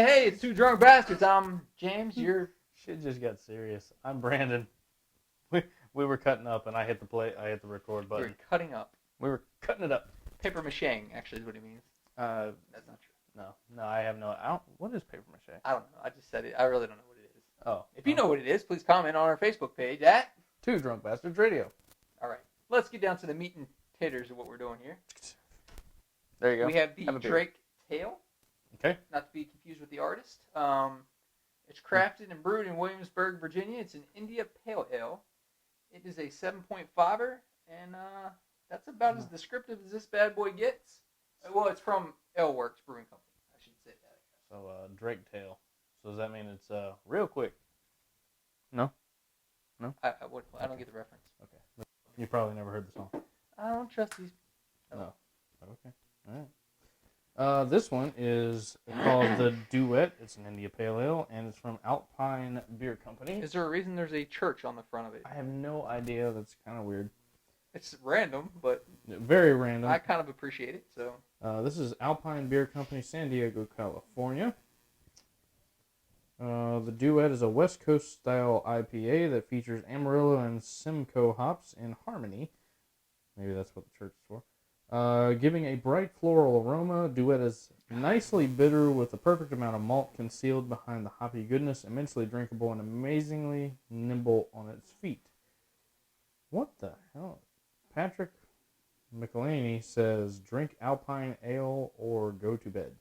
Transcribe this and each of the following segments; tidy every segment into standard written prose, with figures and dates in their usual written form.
Hey, it's Two Drunk Bastards. I'm James. You're... Shit just got serious. I'm Brandon. We were cutting up, and I hit the record button. You're cutting up. We were cutting it up. Paper macheing, actually, is what he means. That's not true. No, I have no... what is paper mache? I don't know. I just said it. I really don't know what it is. Oh. If you know what it is, please comment on our Facebook page at... Two Drunk Bastards Radio. All right. Let's get down to the meat and taters of what we're doing here. There you go. We have the Drake Tail. Okay. Not to be confused with the artist. It's crafted and brewed in Williamsburg, Virginia. It's an India Pale Ale. It is a 7.5er, and that's about as descriptive as this bad boy gets. Well, it's from Ale Works Brewing Company. I should say that. So, Drake Tail. So does that mean it's real quick? No? I don't get the reference. Okay. You probably never heard the song. I don't trust these. No. Okay. All right. This one is called the Duet. It's an India Pale Ale, and it's from Alpine Beer Company. Is there a reason there's a church on the front of it? I have no idea. That's kind of weird. It's random, but... Very random. I kind of appreciate it, so... This is Alpine Beer Company, San Diego, California. The Duet is a West Coast-style IPA that features Amarillo and Simcoe hops in harmony. Maybe that's what the church is for. Giving a bright floral aroma, Duet is nicely bitter with the perfect amount of malt concealed behind the hoppy goodness, immensely drinkable and amazingly nimble on its feet. What the hell? Patrick McElhaney says, drink Alpine Ale or go to bed.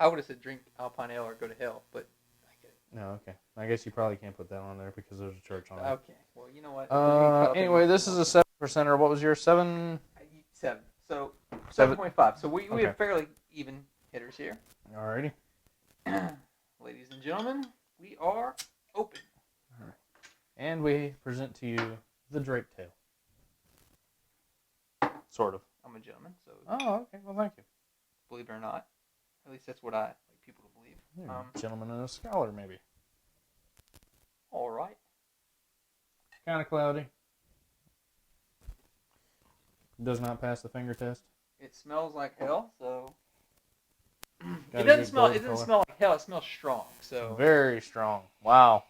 I would have said drink Alpine Ale or go to hell, but I get it. No, okay. I guess you probably can't put that on there because there's a church on it. Okay, well, you know what? Anyway, this is a 7%er. What was your 7? 7. So 7.5. So we have fairly even hitters here. Alrighty. Ladies and gentlemen, we are open. All right. And we present to you the Drake Tail. Sort of. I'm a gentleman, so... Oh, okay. Well, thank you. Believe it or not. At least that's what I like people to believe. Yeah, gentleman and a scholar, maybe. All right. Kind of cloudy. Does not pass the finger test. It smells like hell, so... It doesn't smell like hell. It smells strong, so... Very strong. Wow.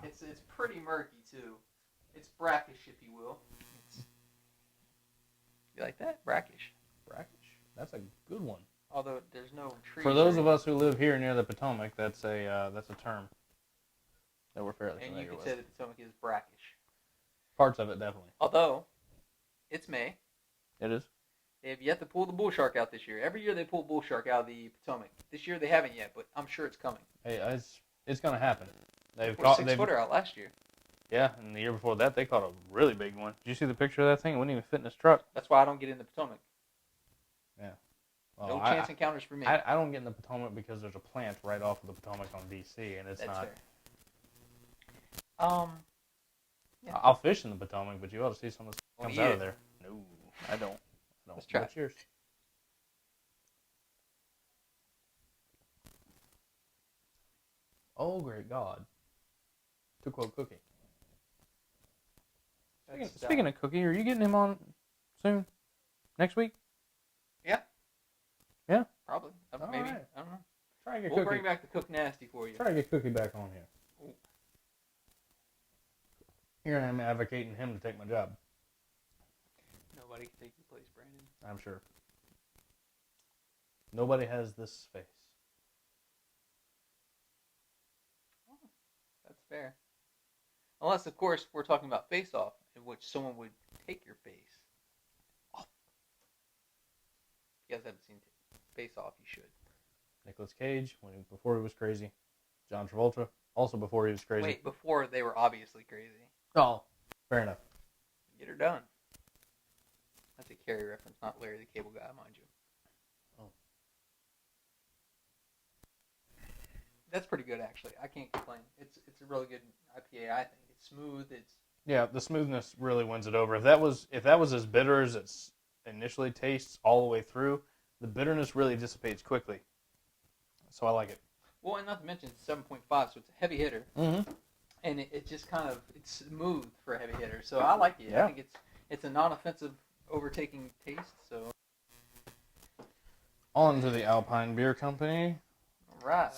It's pretty murky, too. It's brackish, if you will. You like that? Brackish. Brackish? That's a good one. Although there's no trees. For those of us who live here near the Potomac, that's a term that we're fairly familiar with. And you can say the Potomac is brackish. Parts of it, definitely. Although, it's May. It is. They have yet to pull the bull shark out this year. Every year they pull bull shark out of the Potomac. This year they haven't yet, but I'm sure it's coming. Hey, it's going to happen. They've caught 6-footer out last year. Yeah, and the year before that, they caught a really big one. Did you see the picture of that thing? It wouldn't even fit in his truck. That's why I don't get in the Potomac. Yeah. Well, no chance encounters for me. I don't get in the Potomac because there's a plant right off of the Potomac on D.C., and it's That's not... fair. Yeah. I'll fish in the Potomac, but you ought to see some of the stuff that comes out of there. No, I don't. Let's try. What's yours? Oh, great God. To quote Cookie. Speaking of Cookie, are you getting him on soon? Next week? Yeah. Yeah? Probably. Maybe. Right. I don't know. Try to get We'll bring back the Cook Nasty for you. Try to get Cookie back on here. Ooh. Here I am advocating him to take my job. Nobody can take your place, Brandon. I'm sure. Nobody has this space. Oh, that's fair. Unless, of course, we're talking about face-off, in which someone would take your face off. If you guys haven't seen Face-Off, you should. Nicolas Cage, before he was crazy. John Travolta, also before he was crazy. Wait, before they were obviously crazy. Oh, fair enough. Get her done. That's a Carrie reference, not Larry the Cable Guy, mind you. Oh. That's pretty good, actually. I can't complain. It's a really good IPA, I think. It's smooth. Yeah, the smoothness really wins it over. If that was as bitter as it initially tastes all the way through, the bitterness really dissipates quickly. So I like it. Well, and not to mention it's 7.5, so it's a heavy hitter. Mm-hmm. And it just kind of, it's smooth for a heavy hitter. So I like it. Yeah. I think it's a non-offensive overtaking taste. So On to the Alpine Beer Company. All right.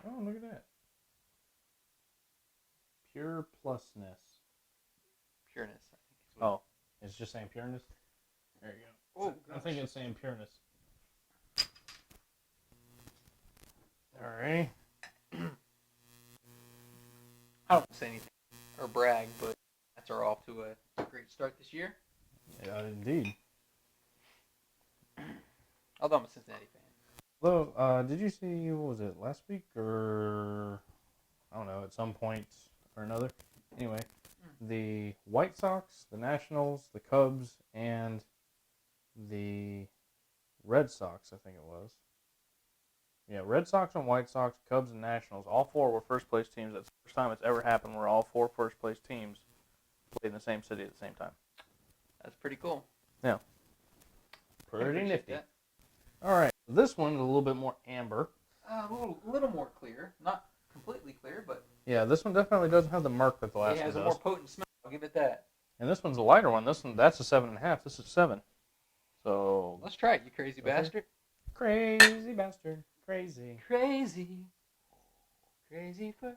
Oh, look at that. Pure Plusness. Pureness, I think. Oh, it's just saying pureness? There you go. Oh, I think it's saying pureness. Alright. I don't say anything or brag, but that's our off to a great start this year. Yeah, indeed. Although I'm a Cincinnati fan. Although, did you see, what was it, last week or, I don't know, at some point or another? Anyway, the White Sox, the Nationals, the Cubs, and the Red Sox, I think it was. Yeah, Red Sox and White Sox, Cubs and Nationals, all four were first-place teams. That's the first time it's ever happened where all four first-place teams played in the same city at the same time. That's pretty cool. Yeah. Pretty nifty. That. All right, this one is a little bit more amber. A little more clear. Not completely clear, but... Yeah, this one definitely doesn't have the murk that the last one does. It has a more potent smell, I'll give it that. And this one's a lighter one. That's a 7.5. This is 7. So... Let's try it, you crazy bastard. Crazy bastard. Crazy. Crazy for...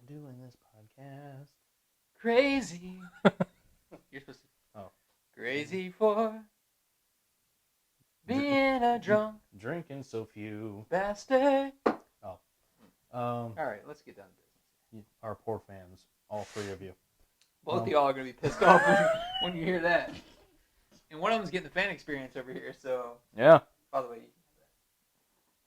Doing this podcast. Crazy. You're supposed to... Oh. Crazy for... being a drunk... Drinking so few. bastard. Oh. All right, let's get down to business. Our poor fans. All three of you. Both of y'all are going to be pissed off when you hear that. And one of them's getting the fan experience over here, so... Yeah. By the way...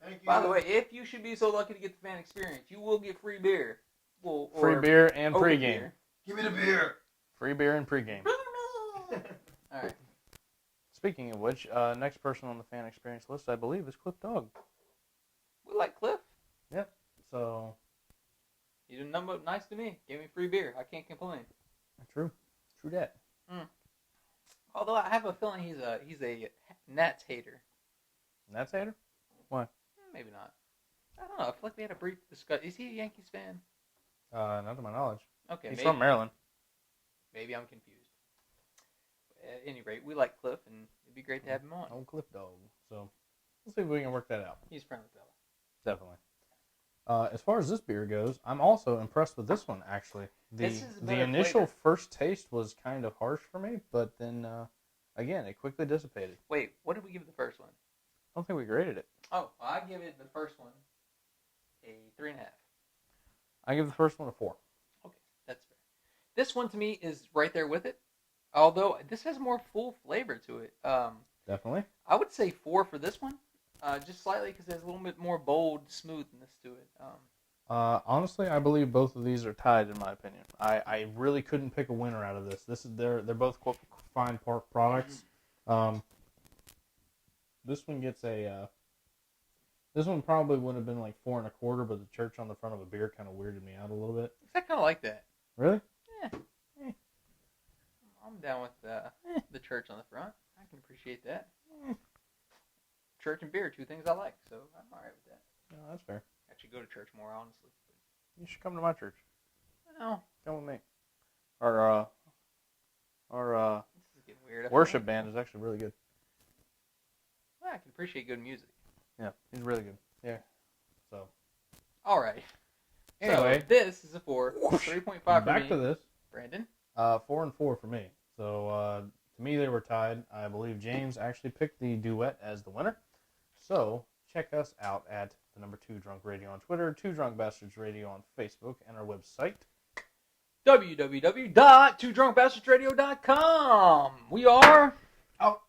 Thank you. By the way, if you should be so lucky to get the fan experience, you will get free beer. Well, Free beer and open pregame. beer. Give me the beer. Free beer and pregame. All right. Speaking of which, next person on the fan experience list, I believe, is Cliff Dog. We like Cliff. Yep. So... He did nothing but nice to me. Gave me free beer. I can't complain. True. True that. Although I have a feeling he's a Nats hater. Nats hater? Why? Maybe not. I don't know. I feel like we had a brief discussion. Is he a Yankees fan? Not to my knowledge. Okay. He's maybe, from Maryland. Maybe I'm confused. At any rate, we like Cliff, and it'd be great to have him on. Old Cliff Dog. So, we'll see if we can work that out. He's a friendly fella. Definitely. As far as this beer goes, I'm also impressed with this one, actually. This is a the better initial flavor. first taste was kind of harsh for me, but then, again, it quickly dissipated. Wait, what did we give the first one? I don't think we graded it. Oh, I give it the first one a 3.5. I give the first one a 4. Okay, that's fair. This one to me is right there with it. Although this has more full flavor to it. Definitely. I would say 4 for this one, just slightly because there's a little bit more bold smoothness to it. Honestly, I believe both of these are tied, in my opinion. I really couldn't pick a winner out of this. They're both fine products. This one gets a. This one probably would have been like 4 1/4, but the church on the front of a beer kind of weirded me out a little bit. I kind of like that. Really? Yeah. I'm down with the church on the front. I can appreciate that. Church and beer, 2 things I like, so I'm all right with that. No, that's fair. I should go to church more, honestly. You should come to my church. No. Come with me. Our This is getting weird. worship band is actually really good. Well, I can appreciate good music. Yeah, he's really good. Yeah. So. All right. Anyway. So this is a 4. 3.5 for me. Back to this. Brandon? 4 and 4 for me. So, to me, they were tied. I believe James actually picked the Duet as the winner. So, check us out at the number 2 Drunk Radio on Twitter, 2 Drunk Bastards Radio on Facebook, and our website, www.twodrunkbastardsradio.com. We are out.